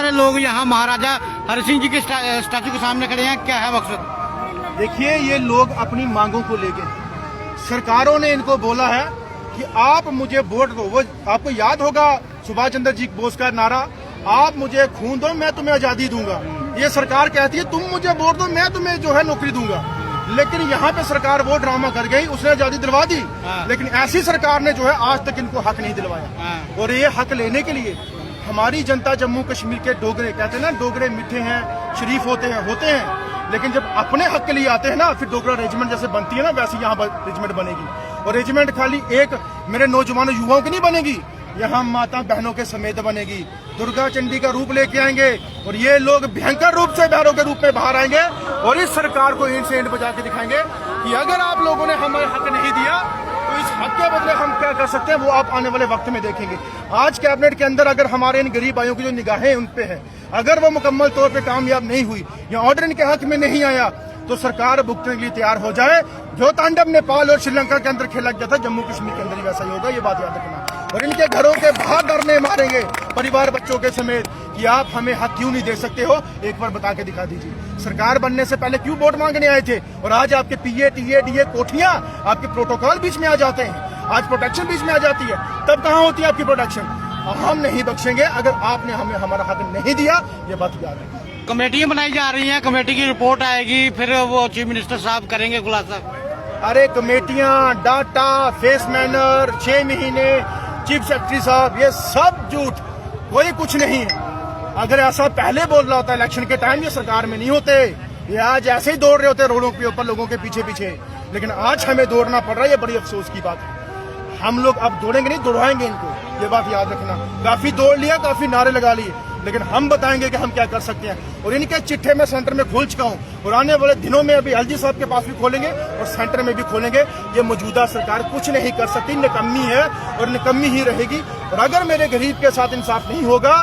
सारे लोग यहाँ महाराजा हरि सिंह जी के स्टैचू के सामने खड़े हैं, क्या है मकसद? देखिए, ये लोग अपनी मांगों को लेके, सरकारों ने इनको बोला है कि आप मुझे वोट दो। वो आपको याद होगा सुभाष चंद्र जी बोस का नारा, आप मुझे खून दो मैं तुम्हें आजादी दूंगा। ये सरकार कहती है तुम मुझे वोट दो मैं तुम्हें जो है नौकरी दूंगा। लेकिन यहाँ पे सरकार वो ड्रामा कर गई, उसने आजादी दिलवा दी, लेकिन ऐसी सरकार ने जो है आज तक इनको हक नहीं दिलवाया। और ये हक लेने के लिए हमारी जनता, जम्मू कश्मीर के डोगरे, कहते हैं ना डोगरे मीठे हैं, शरीफ होते हैं, लेकिन जब अपने हक के लिए आते हैं ना, फिर डोगरा रेजिमेंट जैसे बनती है ना, वैसे यहाँ रेजिमेंट बनेगी। और रेजिमेंट खाली एक मेरे नौजवानों युवाओं की नहीं बनेगी, यहाँ माता बहनों के समेत बनेगी। दुर्गा चंडी का रूप लेके आएंगे और ये लोग भयंकर रूप से भैरव के रूप में बाहर आएंगे और इस सरकार को ईंट से ईंट बजा के दिखाएंगे कि अगर आप लोगों ने हमें हक नहीं दिया तो इस हक के बदले हम क्या कर सकते हैं, वो आप आने वाले वक्त में देखेंगे। आज कैबिनेट के अंदर अगर हमारे इन गरीब भाइयों की जो निगाहें उन पे है, अगर वो मुकम्मल तौर पे कामयाब नहीं हुई या ऑर्डर इनके हक में नहीं आया, तो सरकार भुगतने के लिए तैयार हो जाए। जो तांडव नेपाल और श्रीलंका के अंदर खेला गया था, जम्मू कश्मीर के अंदर ही वैसा ही होगा, ये बात याद रखना। और इनके घरों के बाहर डरने मारेंगे परिवार बच्चों के समेत कि आप हमें हक क्यों नहीं दे सकते हो, एक बार बता के दिखा दीजिए। सरकार बनने से पहले क्यों वोट मांगने आए थे और आज आपके पीए टीए डीए कोठियां, आपके प्रोटोकॉल बीच में आ जाते हैं, आज प्रोटेक्शन बीच में आ जाती है, तब कहाँ होती है आपकी प्रोटेक्शन? हम नहीं बख्शेंगे अगर आपने हमें हमारा हक नहीं दिया, ये बात याद रखें। कमेटियां बनाई जा रही हैं, कमेटी की रिपोर्ट आएगी, फिर वो चीफ मिनिस्टर साहब करेंगे खुलासा। अरे कमेटियां, डाटा, फेस मैनर, 6 महीने, चीफ सेक्रेटरी साहब, ये सब झूठ, कोई कुछ नहीं है। अगर ऐसा पहले बोल रहा होता इलेक्शन के टाइम, ये सरकार में नहीं होते, ये आज ऐसे ही दौड़ रहे होते रोडों के ऊपर लोगों के पीछे पीछे। लेकिन आज हमें दौड़ना पड़ रहा है, ये बड़ी अफसोस की बात है। हम लोग अब दौड़ेंगे नहीं, दौड़ाएंगे इनको, ये बात याद रखना। काफी दौड़ लिया, काफी नारे लगा लिए, लेकिन हम बताएंगे कि हम क्या कर सकते हैं। और इनके चिट्ठे में सेंटर में खोल चुका हूँ और आने वाले दिनों में अभी एलजी साहब के पास भी खोलेंगे और सेंटर में भी खोलेंगे। ये मौजूदा सरकार कुछ नहीं कर सकती, निकम्मी है और निकम्मी ही रहेगी। और अगर मेरे गरीब के साथ इंसाफ नहीं होगा,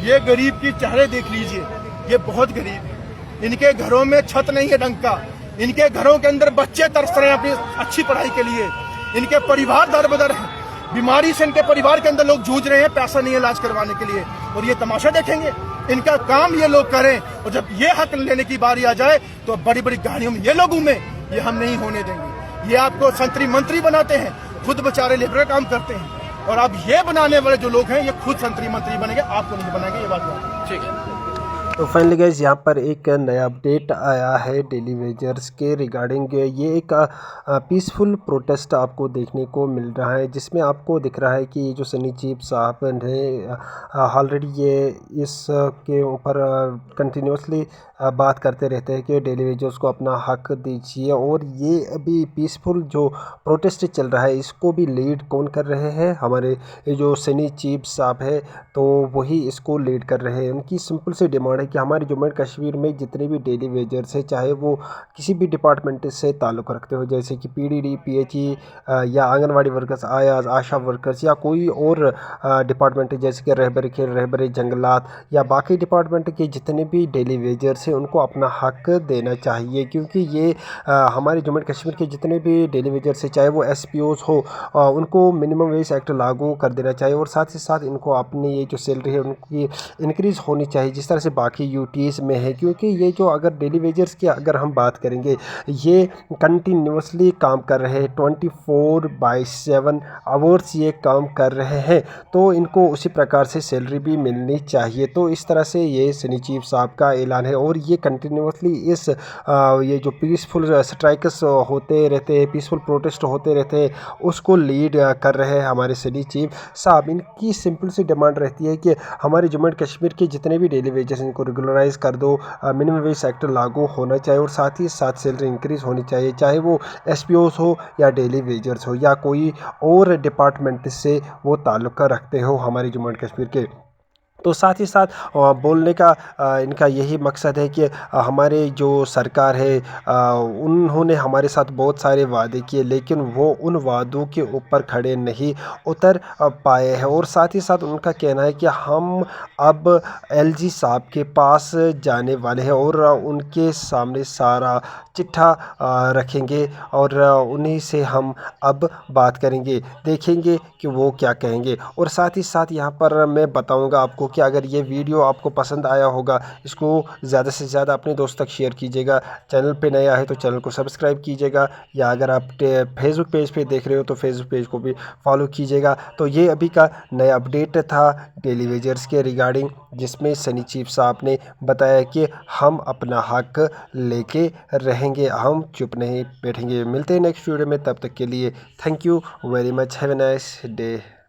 ये गरीब की चेहरे देख लीजिए, ये बहुत गरीब है, इनके घरों में छत नहीं है ढंग का, इनके घरों के अंदर बच्चे तरस रहे हैं अपनी अच्छी पढ़ाई के लिए, इनके परिवार दर बदर है, बीमारी से इनके परिवार के अंदर लोग जूझ रहे हैं, पैसा नहीं है इलाज करवाने के लिए। और ये तमाशा देखेंगे, इनका काम ये लोग करें और जब ये हक लेने की बारी आ जाए तो बड़ी बड़ी गाड़ियों में ये लोग घूमे, ये हम नहीं होने देंगे। ये आपको संतरी मंत्री बनाते हैं, खुद बेचारे लेबर काम करते हैं, और अब ये बनाने वाले जो लोग हैं ये खुद संतरी मंत्री बनेंगे, आपको नहीं बनाएंगे, ये बात याद। ठीक है। तो फाइनली गाइस यहाँ पर एक नया अपडेट आया है डेली वेजर्स के रिगार्डिंग। ये एक पीसफुल प्रोटेस्ट आपको देखने को मिल रहा है, जिसमें आपको दिख रहा है कि जो सनी चीफ साहब ने ऑलरेडी ये इस के ऊपर कंटिन्यूसली बात करते रहते हैं कि डेली वेजर्स को अपना हक दीजिए। और ये अभी पीसफुल जो प्रोटेस्ट चल रहा है, इसको भी लीड कौन कर रहे हैं? हमारे जो सनी चीफ साहब है, तो वही इसको लीड कर रहे हैं। उनकी सिंपल सी डिमांड है कि हमारे जम्मू एंड कश्मीर में जितने भी डेली वेजर्स है, चाहे वो किसी भी डिपार्टमेंट से ताल्लुक़ रखते हो, जैसे कि पीडीडी, पीएचई या आंगनवाड़ी वर्कर्स, आयाज, आशा वर्कर्स, या कोई और डिपार्टमेंट जैसे कि रहबरी खेल, रहबरी जंगलात, या बाकी डिपार्टमेंट के जितने भी डेली वेजर्स हैं, उनको अपना हक देना चाहिए। क्योंकि ये हमारे जम्मू एंड कश्मीर के जितने भी डेली वेजर्स है, चाहे वो एसपीओस हो, उनको मिनिमम वेज एक्ट लागू कर देना चाहिए। और साथ ही साथ इनको अपनी ये जो सैलरी है उनकी इंक्रीज़ होनी चाहिए, जिस तरह से बाकी यूटीज में है। क्योंकि ये जो अगर डेली वेजर्स की अगर हम बात करेंगे, ये कंटिन्यूसली काम कर रहे हैं, 24/7 आवर्स ये काम कर रहे हैं, तो इनको उसी प्रकार से सैलरी भी मिलनी चाहिए। तो इस तरह से ये सनी चीफ साहब का ऐलान है। और ये कंटिन्यूसली इस ये जो पीसफुल स्ट्राइक्स होते रहते हैं, पीसफुल प्रोटेस्ट होते रहते हैं, उसको लीड कर रहे हैं हमारे सनी चीफ साहब। इनकी सिंपल सी डिमांड रहती है कि हमारे जम्मू एंड कश्मीर के जितने भी डेली वेजेस इनको रेगुलराइज कर दो, मिनिमम वेज एक्ट लागू होना चाहिए, और साथ ही साथ सैलरी इंक्रीज़ होनी चाहिए, चाहे वो एसपीओस हो या डेली वेजर्स हो या कोई और डिपार्टमेंट से वो ताल्लुक़ रखते हो हमारे जम्मू एंड कश्मीर के। तो साथ ही साथ बोलने का इनका यही मकसद है कि हमारे जो सरकार है, उन्होंने हमारे साथ बहुत सारे वादे किए, लेकिन वो उन वादों के ऊपर खड़े नहीं उतर पाए हैं। और साथ ही साथ उनका कहना है कि हम अब एलजी साहब के पास जाने वाले हैं और उनके सामने सारा चिट्ठा रखेंगे और उन्हीं से हम अब बात करेंगे, देखेंगे कि वो क्या कहेंगे। और साथ ही साथ यहाँ पर मैं बताऊँगा आपको कि अगर ये वीडियो आपको पसंद आया होगा, इसको ज़्यादा से ज़्यादा अपने दोस्त तक शेयर कीजिएगा। चैनल पे नया है तो चैनल को सब्सक्राइब कीजिएगा, या अगर आप फेसबुक पेज पे देख रहे हो तो फेसबुक पेज को भी फॉलो कीजिएगा। तो ये अभी का नया अपडेट था डेली वेजर्स के रिगार्डिंग, जिसमें सनी चीफ साहब ने बताया कि हम अपना हक लेके रहेंगे, हम चुप नहीं बैठेंगे। मिलते हैं नेक्स्ट वीडियो में, तब तक के लिए thank you very much, have a nice day.